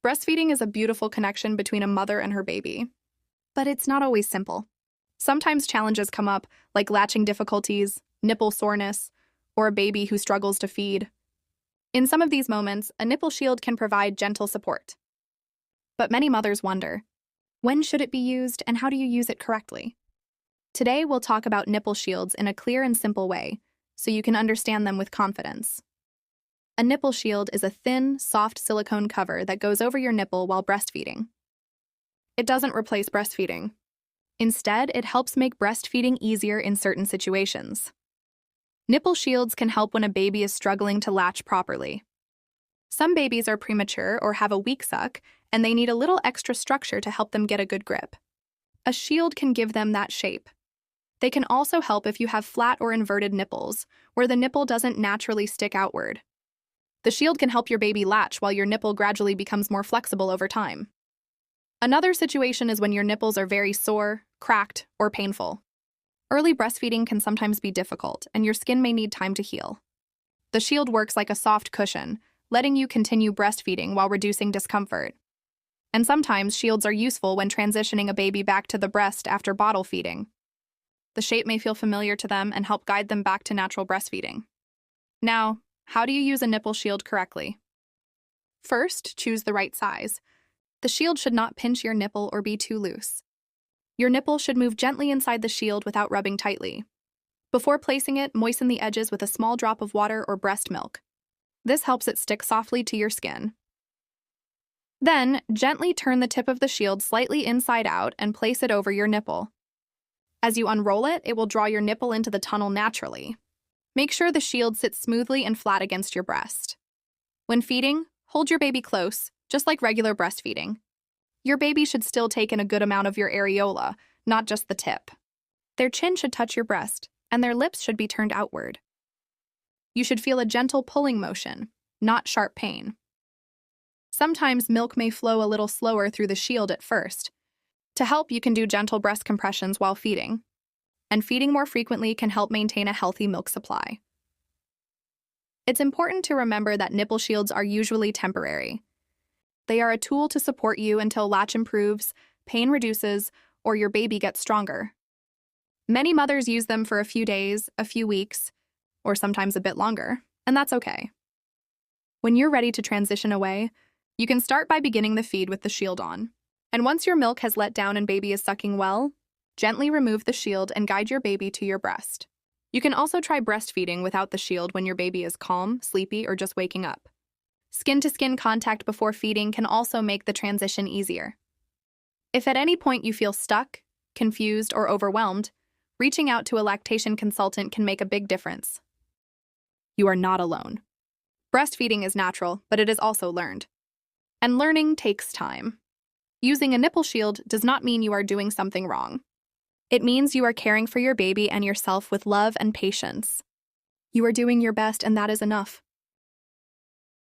Breastfeeding is a beautiful connection between a mother and her baby. But it's not always simple. Sometimes challenges come up, like latching difficulties, nipple soreness, or a baby who struggles to feed. In some of these moments, a nipple shield can provide gentle support. But many mothers wonder, when should it be used and how do you use it correctly? Today, we'll talk about nipple shields in a clear and simple way, so you can understand them with confidence. A nipple shield is a thin, soft silicone cover that goes over your nipple while breastfeeding. It doesn't replace breastfeeding. Instead, it helps make breastfeeding easier in certain situations. Nipple shields can help when a baby is struggling to latch properly. Some babies are premature or have a weak suck, and they need a little extra structure to help them get a good grip. A shield can give them that shape. They can also help if you have flat or inverted nipples, where the nipple doesn't naturally stick outward. The shield can help your baby latch while your nipple gradually becomes more flexible over time. Another situation is when your nipples are very sore, cracked, or painful. Early breastfeeding can sometimes be difficult, and your skin may need time to heal. The shield works like a soft cushion, letting you continue breastfeeding while reducing discomfort. And sometimes shields are useful when transitioning a baby back to the breast after bottle feeding. The shape may feel familiar to them and help guide them back to natural breastfeeding. Now, how do you use a nipple shield correctly? First, choose the right size. The shield should not pinch your nipple or be too loose. Your nipple should move gently inside the shield without rubbing tightly. Before placing it, moisten the edges with a small drop of water or breast milk. This helps it stick softly to your skin. Then, gently turn the tip of the shield slightly inside out and place it over your nipple. As you unroll it, it will draw your nipple into the tunnel naturally. Make sure the shield sits smoothly and flat against your breast. When feeding, hold your baby close, just like regular breastfeeding. Your baby should still take in a good amount of your areola, not just the tip. Their chin should touch your breast, and their lips should be turned outward. You should feel a gentle pulling motion, not sharp pain. Sometimes milk may flow a little slower through the shield at first. To help, you can do gentle breast compressions while feeding. And feeding more frequently can help maintain a healthy milk supply. It's important to remember that nipple shields are usually temporary. They are a tool to support you until latch improves, pain reduces, or your baby gets stronger. Many mothers use them for a few days, a few weeks, or sometimes a bit longer, and that's okay. When you're ready to transition away, you can start by beginning the feed with the shield on. And once your milk has let down and baby is sucking well, gently remove the shield and guide your baby to your breast. You can also try breastfeeding without the shield when your baby is calm, sleepy, or just waking up. Skin-to-skin contact before feeding can also make the transition easier. If at any point you feel stuck, confused, or overwhelmed, reaching out to a lactation consultant can make a big difference. You are not alone. Breastfeeding is natural, but it is also learned. And learning takes time. Using a nipple shield does not mean you are doing something wrong. It means you are caring for your baby and yourself with love and patience. You are doing your best, and that is enough.